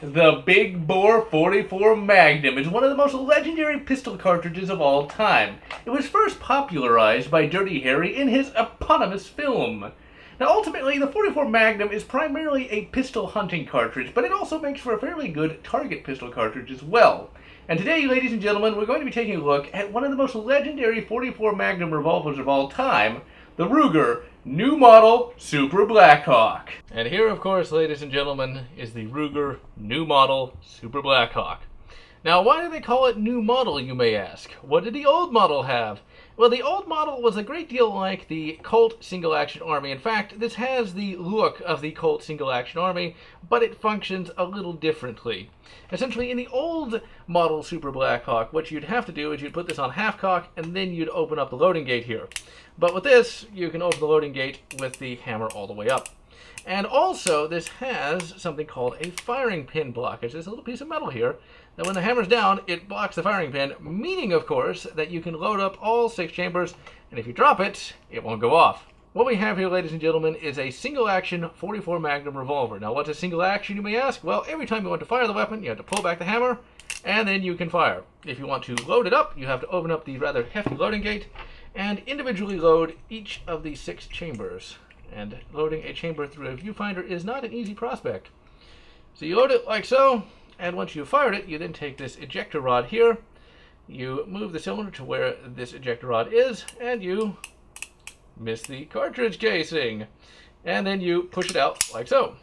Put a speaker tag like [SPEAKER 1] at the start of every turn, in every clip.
[SPEAKER 1] The Big Bore 44 Magnum is one of the most legendary pistol cartridges of all time. It was first popularized by Dirty Harry in his eponymous film. Now, ultimately, the 44 Magnum is primarily a pistol hunting cartridge, but it also makes for a fairly good target pistol cartridge as well. And today, ladies and gentlemen, we're going to be taking a look at one of the most legendary 44 Magnum revolvers of all time, the Ruger New Model Super Blackhawk. And here, of course, ladies and gentlemen, is the Ruger New Model Super Blackhawk. Now, why do they call it New Model, you may ask? What did the old model have? Well, the old model was a great deal like the Colt Single Action Army. In fact, this has the look of the Colt Single Action Army, but it functions a little differently. Essentially, in the old model Super Blackhawk, what you'd have to do is you'd put this on half cock, and then you'd open up the loading gate here. But with this, you can open the loading gate with the hammer all the way up. And also, this has something called a firing pin blockage. There's a little piece of metal here that when the hammer's down, it blocks the firing pin, meaning, of course, that you can load up all 6 chambers, and if you drop it, it won't go off. What we have here, ladies and gentlemen, is a single-action 44 Magnum revolver. Now, what's a single action, you may ask? Well, every time you want to fire the weapon, you have to pull back the hammer, and then you can fire. If you want to load it up, you have to open up the rather hefty loading gate, and individually load each of the 6 chambers. And loading a chamber through a viewfinder is not an easy prospect. So you load it like so, and once you've fired it, you then take this ejector rod here, you move the cylinder to where this ejector rod is, and you miss the cartridge casing. And then you push it out like so.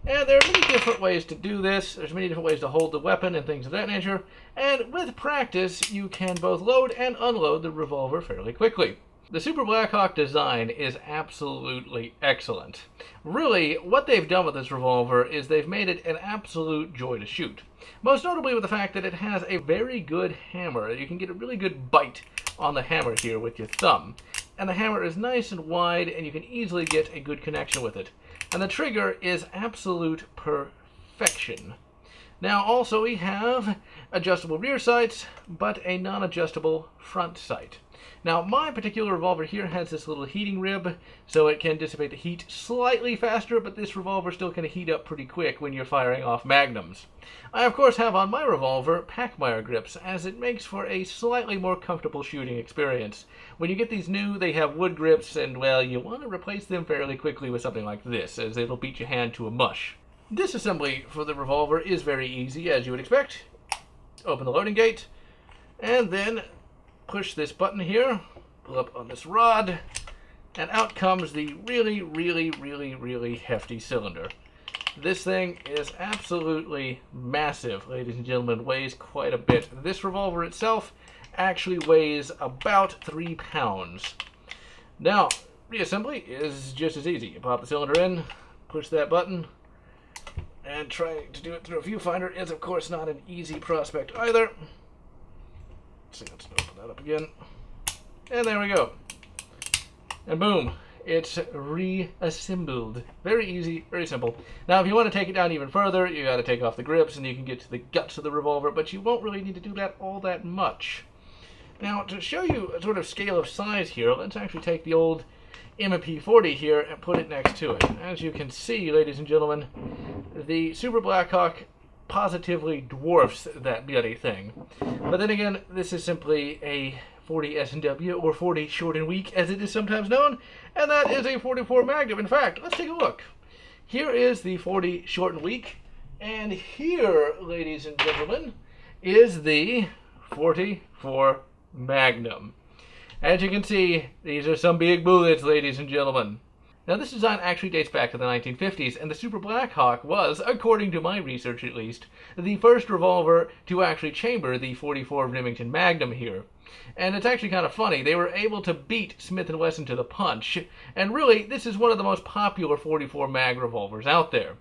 [SPEAKER 1] And there are many different ways to do this. There's many different ways to hold the weapon and things of that nature. And with practice, you can both load and unload the revolver fairly quickly. The Super Blackhawk design is absolutely excellent. Really, what they've done with this revolver is they've made it an absolute joy to shoot. Most notably with the fact that it has a very good hammer. You can get a really good bite on the hammer here with your thumb. And the hammer is nice and wide, and you can easily get a good connection with it. And the trigger is absolute perfection. Now, also we have adjustable rear sights, but a non-adjustable front sight. Now, my particular revolver here has this little heating rib, so it can dissipate the heat slightly faster, but this revolver still can heat up pretty quick when you're firing off magnums. I, of course, have on my revolver Pachmeyer grips, as it makes for a slightly more comfortable shooting experience. When you get these new, they have wood grips, and, well, you want to replace them fairly quickly with something like this, as it'll beat your hand to a mush. Disassembly for the revolver is very easy, as you would expect. Open the loading gate, and then push this button here, pull up on this rod, and out comes the really hefty cylinder. This thing is absolutely massive, ladies and gentlemen, weighs quite a bit. This revolver itself actually weighs about 3 pounds. Now, reassembly is just as easy. You pop the cylinder in, push that button, and trying to do it through a viewfinder is, of course, not an easy prospect either. So let's open that up again. And there we go. And boom, it's reassembled. Very easy, very simple. Now, if you want to take it down even further, you got to take off the grips and you can get to the guts of the revolver, but you won't really need to do that all that much. Now, to show you a sort of scale of size here, let's actually take the old M&P 40 here and put it next to it. As you can see, ladies and gentlemen, the Super Blackhawk positively dwarfs that bloody thing. But then again, this is simply a 40 S&W, or 40 short and weak as it is sometimes known, and that is a 44 Magnum. In fact, let's take a look. Here is the 40 short and weak, and here, ladies and gentlemen, is the 44 Magnum. As you can see, these are some big bullets, ladies and gentlemen. Now, this design actually dates back to the 1950s, and the Super Blackhawk was, according to my research at least, the first revolver to actually chamber the 44 Remington Magnum here. And it's actually kind of funny, they were able to beat Smith & Wesson to the punch, and really, this is one of the most popular 44 mag revolvers out there.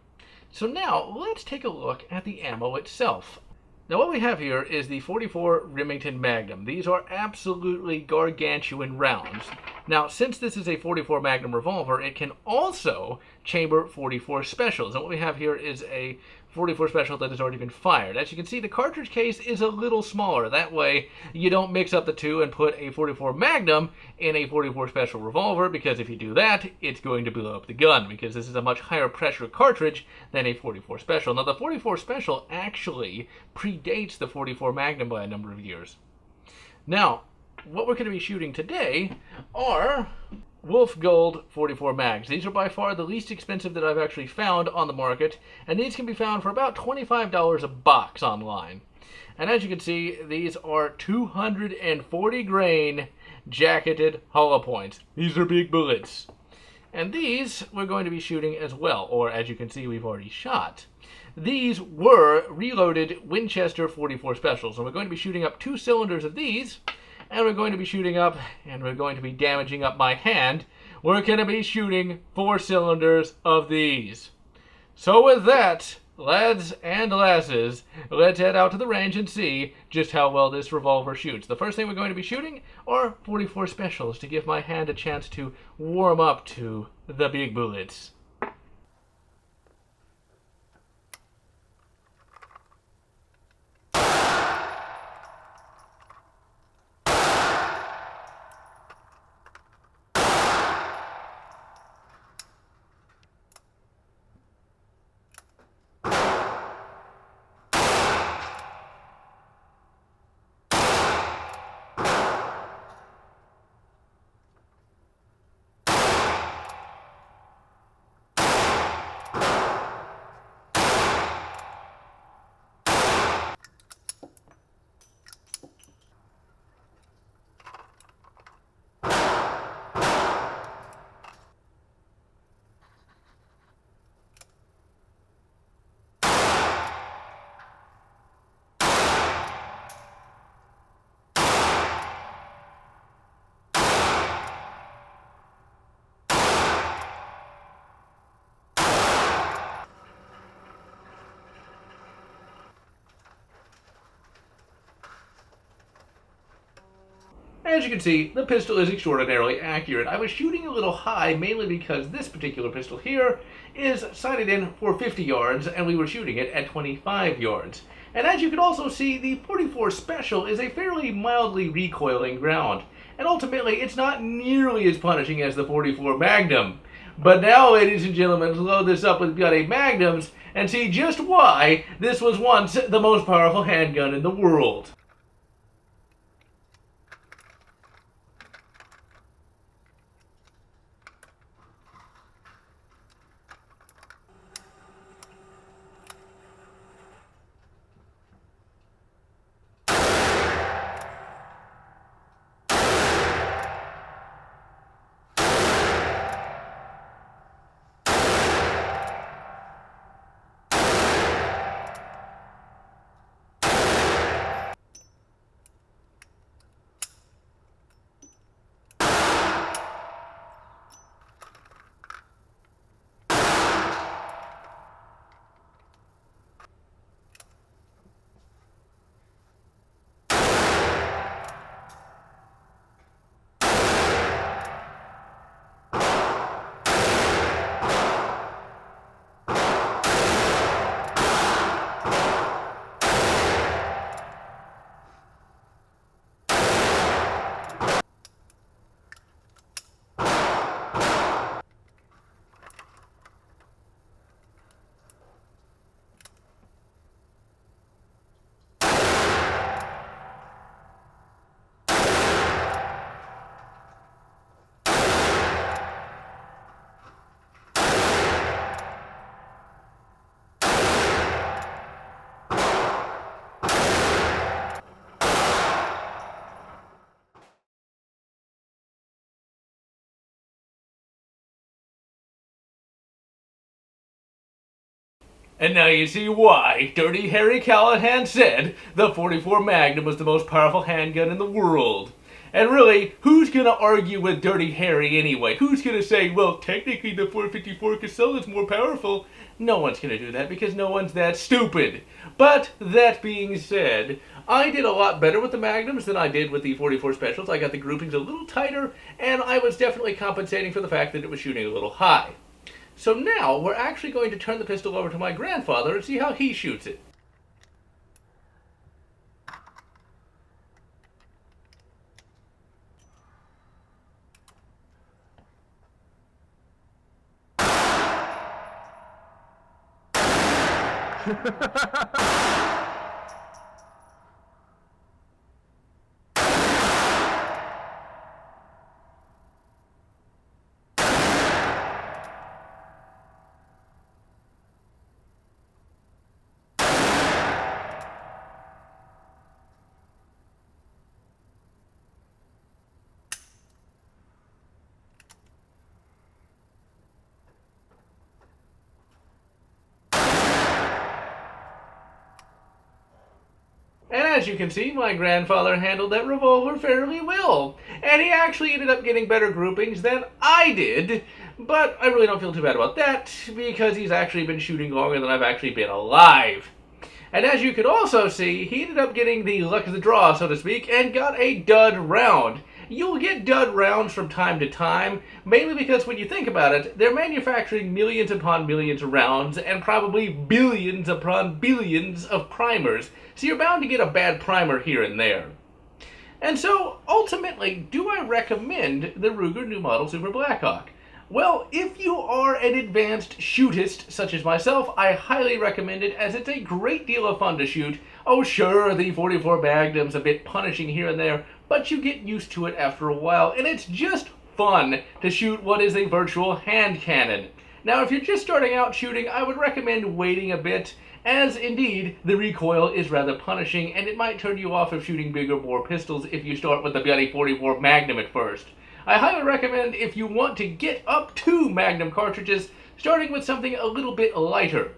[SPEAKER 1] So now, let's take a look at the ammo itself. Now, what we have here is the 44 Remington Magnum. These are absolutely gargantuan rounds. Now, since this is a 44 Magnum revolver, it can also chamber 44 specials. And what we have here is a 44 special that has already been fired. As you can see, the cartridge case is a little smaller. That way, you don't mix up the two and put a 44 Magnum in a 44 special revolver, because if you do that, it's going to blow up the gun, because this is a much higher pressure cartridge than a 44 special. Now, the 44 special actually predates the 44 Magnum by a number of years. Now, what we're going to be shooting today are Wolf Gold 44 mags. These are by far the least expensive that I've actually found on the market, and these can be found for about $25 a box online. And as you can see, these are 240 grain jacketed hollow points. These are big bullets. And these we're going to be shooting as well, or as you can see, we've already shot. These were reloaded Winchester 44 specials, and we're going to be shooting up 2 cylinders of these, and we're going to be shooting up, and we're going to be damaging up my hand. We're going to be shooting 4 cylinders of these. So with that, lads and lasses, let's head out to the range and see just how well this revolver shoots. The first thing we're going to be shooting are 44 specials to give my hand a chance to warm up to the big bullets. As you can see, the pistol is extraordinarily accurate. I was shooting a little high, mainly because this particular pistol here is sighted in for 50 yards, and we were shooting it at 25 yards. And as you can also see, the 44 Special is a fairly mildly recoiling round, and ultimately it's not nearly as punishing as the 44 Magnum. But now, ladies and gentlemen, let's load this up with bloody Magnums and see just why this was once the most powerful handgun in the world. And now you see why Dirty Harry Callahan said the 44 Magnum was the most powerful handgun in the world. And really, who's going to argue with Dirty Harry anyway? Who's going to say, well, technically the 454 Casella is more powerful? No one's going to do that because no one's that stupid. But that being said, I did a lot better with the Magnums than I did with the 44 Specials. I got the groupings a little tighter, and I was definitely compensating for the fact that it was shooting a little high. So now, we're actually going to turn the pistol over to my grandfather and see how he shoots it. And as you can see, my grandfather handled that revolver fairly well. And he actually ended up getting better groupings than I did. But I really don't feel too bad about that, because he's actually been shooting longer than I've actually been alive. And as you could also see, he ended up getting the luck of the draw, so to speak, and got a dud round. You'll get dud rounds from time to time, mainly because when you think about it, they're manufacturing millions upon millions of rounds and probably billions upon billions of primers, so you're bound to get a bad primer here and there. And so, ultimately, do I recommend the Ruger New Model Super Blackhawk? Well, if you are an advanced shootist such as myself, I highly recommend it, as it's a great deal of fun to shoot. Oh sure, the 44 Magnum's a bit punishing here and there, but you get used to it after a while, and it's just fun to shoot what is a virtual hand cannon. Now, if you're just starting out shooting, I would recommend waiting a bit, as indeed, the recoil is rather punishing, and it might turn you off of shooting bigger bore pistols if you start with the bloody 44 Magnum at first. I highly recommend, if you want to get up to Magnum cartridges, starting with something a little bit lighter.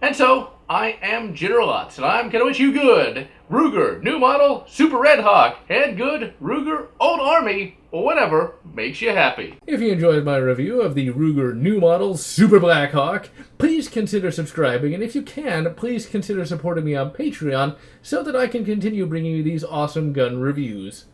[SPEAKER 1] And so, I am GeneralLotz, and I'm going to wish you good Ruger New Model Super Red Hawk, and good Ruger Old Army, or whatever makes you happy. If you enjoyed my review of the Ruger New Model Super Blackhawk, please consider subscribing, and if you can, please consider supporting me on Patreon so that I can continue bringing you these awesome gun reviews.